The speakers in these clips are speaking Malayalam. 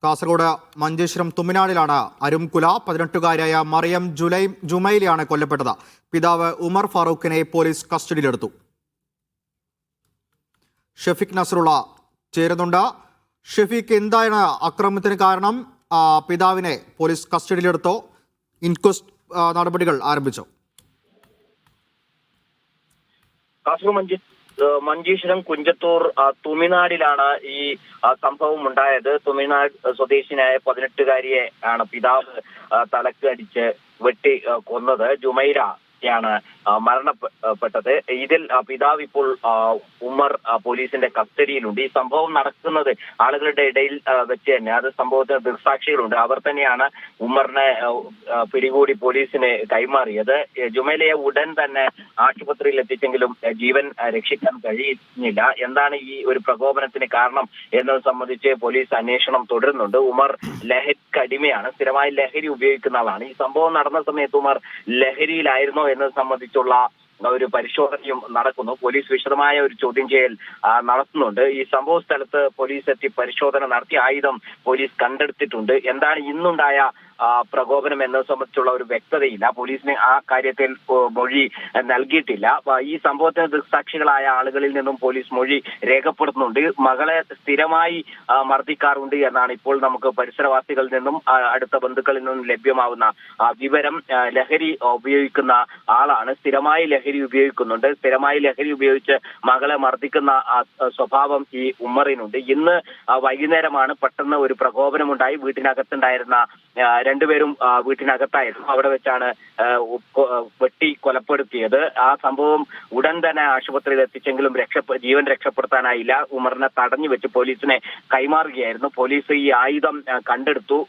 കാസർഗോഡ് മഞ്ചേശ്വരം തുമ്മിനാടിലാണ് അരുംകുല. 18കാരിയായ മറിയം ജുമൈലിയാണ് കൊല്ലപ്പെട്ടത്. പിതാവ് ഉമർ ഫാറൂഖിനെ പോലീസ് കസ്റ്റഡിയിലെടുത്തു. ഷഫീഖ് നസറുള്ള ചേരുന്നുണ്ട്. ഷഫീഖ്, എന്താണ് അക്രമത്തിന് കാരണം? പിതാവിനെ പോലീസ് കസ്റ്റഡിയിലെടുത്തോ? ഇൻക്വസ്റ്റ് നടപടികൾ ആരംഭിച്ചോ? കാസർഗോഡ് മഞ്ചേശ്വരം കുഞ്ചത്തൂർ തുമിനാടിലാണ് ഈ സംഭവം ഉണ്ടായത്. തുമിനാട് സ്വദേശിനായ 18കാരിയെ ആണ് പിതാവ് തലക്ക് അടിച്ച് വെട്ടി കൊന്നത്. ജുമൈരയാണ് മരണപ്പെട്ടത്. ഇതിൽ പിതാവ് ഇപ്പോൾ ഉമർ പോലീസിന്റെ കസ്റ്റഡിയിലുണ്ട്. ഈ സംഭവം നടക്കുന്നത് ആളുകളുടെ ഇടയിൽ വെച്ച് തന്നെ അത് സംഭവത്തിന് ദൃക്സാക്ഷികളുണ്ട്. അവർ തന്നെയാണ് ഉമറിനെ പിടികൂടി പോലീസിന് കൈമാറിയത്. ജുമൈലയെ ഉടൻ തന്നെ ആശുപത്രിയിൽ എത്തിച്ചെങ്കിലും ജീവൻ രക്ഷിക്കാൻ കഴിയുന്നില്ല. എന്താണ് ഈ ഒരു പ്രകോപനത്തിന് കാരണം എന്നത് സംബന്ധിച്ച് പോലീസ് അന്വേഷണം തുടരുന്നുണ്ട്. ഉമർ ലഹരിക്ക് അടിമയാണ്, സ്ഥിരമായി ലഹരി ഉപയോഗിക്കുന്ന ആളാണ്. ഈ സംഭവം നടന്ന സമയത്ത് ഉമർ ലഹരിയിലായിരുന്നോ എന്നത് സംബന്ധിച്ചുള്ള ഒരു പരിശോധനയും നടക്കുന്നു. പോലീസ് വിശദമായ ഒരു ചോദ്യം ചെയ്യൽ നടത്തുന്നുണ്ട്. ഈ സംഭവ സ്ഥലത്ത് പോലീസ് എത്തി പരിശോധന നടത്തി. ആയുധം പോലീസ് കണ്ടെടുത്തിട്ടുണ്ട്. എന്താണ് ഇന്നുണ്ടായ പ്രകോപനം എന്നത് സംബന്ധിച്ചുള്ള ഒരു വ്യക്തതയില്ല. പോലീസിന് ആ കാര്യത്തിൽ മൊഴി നൽകിയിട്ടില്ല. ഈ സംഭവത്തിന് ദൃക്സാക്ഷികളായ ആളുകളിൽ നിന്നും പോലീസ് മൊഴി രേഖപ്പെടുത്തുന്നുണ്ട്. മകളെ സ്ഥിരമായി മർദ്ദിക്കാറുണ്ട് എന്നാണ് ഇപ്പോൾ നമുക്ക് പരിസരവാസികളിൽ നിന്നും അടുത്ത ബന്ധുക്കളിൽ നിന്നും ലഭ്യമാവുന്ന വിവരം. ലഹരി ഉപയോഗിക്കുന്ന ആളാണ്, സ്ഥിരമായി ലഹരി ഉപയോഗിക്കുന്നുണ്ട്. സ്ഥിരമായി ലഹരി ഉപയോഗിച്ച് മകളെ മർദ്ദിക്കുന്ന സ്വഭാവം ഈ ഉമ്മറിനുണ്ട്. ഇന്ന് വൈകുന്നേരമാണ് പെട്ടെന്ന് ഒരു പ്രകോപനമുണ്ടായി. വീട്ടിനകത്തുണ്ടായിരുന്ന രണ്ടുപേരും വീട്ടിനകത്തായിരുന്നു. അവിടെ വെച്ചാണ് വെട്ടി കൊലപ്പെടുത്തിയത്. ആ സംഭവം ഉടൻ തന്നെ ആശുപത്രിയിൽ എത്തിച്ചെങ്കിലും ജീവൻ രക്ഷപ്പെടുത്താനായില്ല. ഉമറിനെ തടഞ്ഞു വെച്ച് പോലീസിനെ കൈമാറുകയായിരുന്നു. പോലീസ് ഈ ആയുധം കണ്ടെടുത്തു.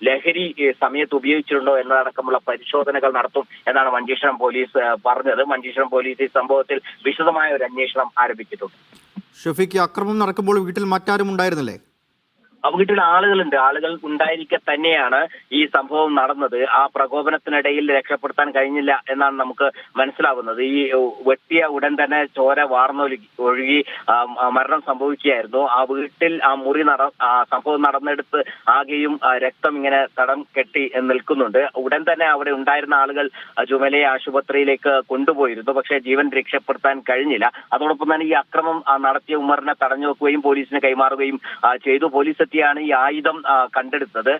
ലഹരി സമയത്ത് ഉപയോഗിച്ചിട്ടുണ്ടോ എന്നതടക്കമുള്ള പരിശോധനകൾ നടത്തും എന്നാണ് മഞ്ചേശ്വരം പോലീസ് പറഞ്ഞത്. മഞ്ചേശ്വരം പോലീസ് ഈ സംഭവത്തിൽ വിശദമായ ഒരു അന്വേഷണം ആരംഭിച്ചിട്ടുണ്ട്. ഷഫീഖ്, അക്രമം നടക്കുമ്പോൾ വീട്ടിൽ മറ്റാരും ഉണ്ടായിരുന്നില്ലേ? വീട്ടിൽ ആളുകളുണ്ട്. ആളുകൾ ഉണ്ടായിരിക്കെ തന്നെയാണ് ഈ സംഭവം നടന്നത്. ആ പ്രകോപനത്തിനിടയിൽ രക്ഷപ്പെടുത്താൻ കഴിഞ്ഞില്ല എന്നാണ് നമുക്ക് മനസ്സിലാവുന്നത്. ഈ വെട്ടിയ ഉടൻ തന്നെ ചോര വാർന്നൊഴുകി മരണം സംഭവിക്കുകയായിരുന്നു. ആ വീട്ടിൽ ആ മുറി സംഭവം നടന്നെടുത്ത് ആകെയും രക്തം ഇങ്ങനെ തടം കെട്ടി നിൽക്കുന്നുണ്ട്. ഉടൻ തന്നെ അവിടെ ഉണ്ടായിരുന്ന ആളുകൾ ജുമൈലയെ ആശുപത്രിയിലേക്ക് കൊണ്ടുപോയിരുന്നു. പക്ഷേ ജീവൻ രക്ഷപ്പെടുത്താൻ കഴിഞ്ഞില്ല. അതോടൊപ്പം തന്നെ ഈ അക്രമം നടത്തിയ ഉമറിനെ തടഞ്ഞു വെക്കുകയും പോലീസിന് കൈമാറുകയും ചെയ്തു. പോലീസ് ാണ് ഈ ആയുധം കണ്ടെടുത്തത്.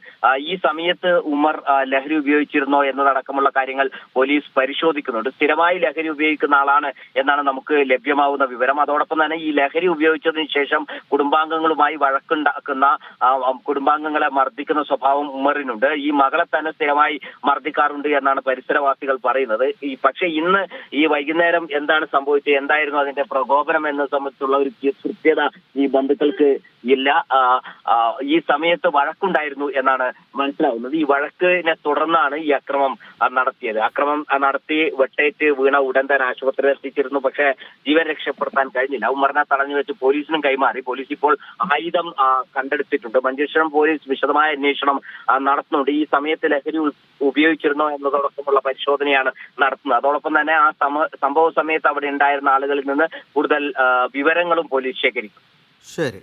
ഈ സമയത്ത് ഉമർ ലഹരി ഉപയോഗിച്ചിരുന്നോ എന്നതടക്കമുള്ള കാര്യങ്ങൾ പോലീസ് പരിശോധിക്കുന്നുണ്ട്. സ്ഥിരമായി ലഹരി ഉപയോഗിക്കുന്ന ആളാണ് എന്നാണ് നമുക്ക് ലഭ്യമാവുന്ന വിവരം. അതോടൊപ്പം തന്നെ ഈ ലഹരി ഉപയോഗിച്ചതിന് ശേഷം കുടുംബാംഗങ്ങളുമായി വഴക്കുണ്ടാക്കുന്ന, കുടുംബാംഗങ്ങളെ മർദ്ദിക്കുന്ന സ്വഭാവം ഉമറിനുണ്ട്. ഈ മകളെ തന്നെ സ്ഥിരമായി മർദ്ദിക്കാറുണ്ട് എന്നാണ് പരിസരവാസികൾ പറയുന്നത്. പക്ഷേ ഇന്ന് ഈ വൈകുന്നേരം എന്താണ് സംഭവിച്ചത്, എന്തായിരുന്നു അതിന്റെ പ്രകോപനം എന്നത് സംബന്ധിച്ചുള്ള ഒരു കൃത്യത ഈ ബന്ധുക്കൾക്ക് ഇല്ല. ഈ സമയത്ത് വഴക്കുണ്ടായിരുന്നു എന്നാണ് മനസ്സിലാവുന്നത്. ഈ വഴക്കിനെ തുടർന്നാണ് ഈ അക്രമം നടത്തിയത്. അക്രമം നടത്തി വെട്ടേറ്റ് വീണ ഉടൻ തന്നെ ആശുപത്രിയിൽ എത്തിച്ചിരുന്നു. പക്ഷേ ജീവൻ രക്ഷപ്പെടുത്താൻ കഴിഞ്ഞില്ല. ഉമറിനെ തടഞ്ഞു വെച്ച് പോലീസിനും കൈമാറി. പോലീസ് ഇപ്പോൾ ആയുധം കണ്ടെടുത്തിട്ടുണ്ട്. മഞ്ചേശ്വരം പോലീസ് വിശദമായ അന്വേഷണം നടത്തുന്നുണ്ട്. ഈ സമയത്ത് ലഹരി ഉപയോഗിച്ചിരുന്നോ എന്നതോടൊപ്പമുള്ള പരിശോധനയാണ് നടത്തുന്നത്. അതോടൊപ്പം തന്നെ ആ സംഭവ സമയത്ത് അവിടെ ഉണ്ടായിരുന്ന ആളുകളിൽ നിന്ന് കൂടുതൽ വിവരങ്ങളും പോലീസ് ശേഖരിക്കും. ശരി.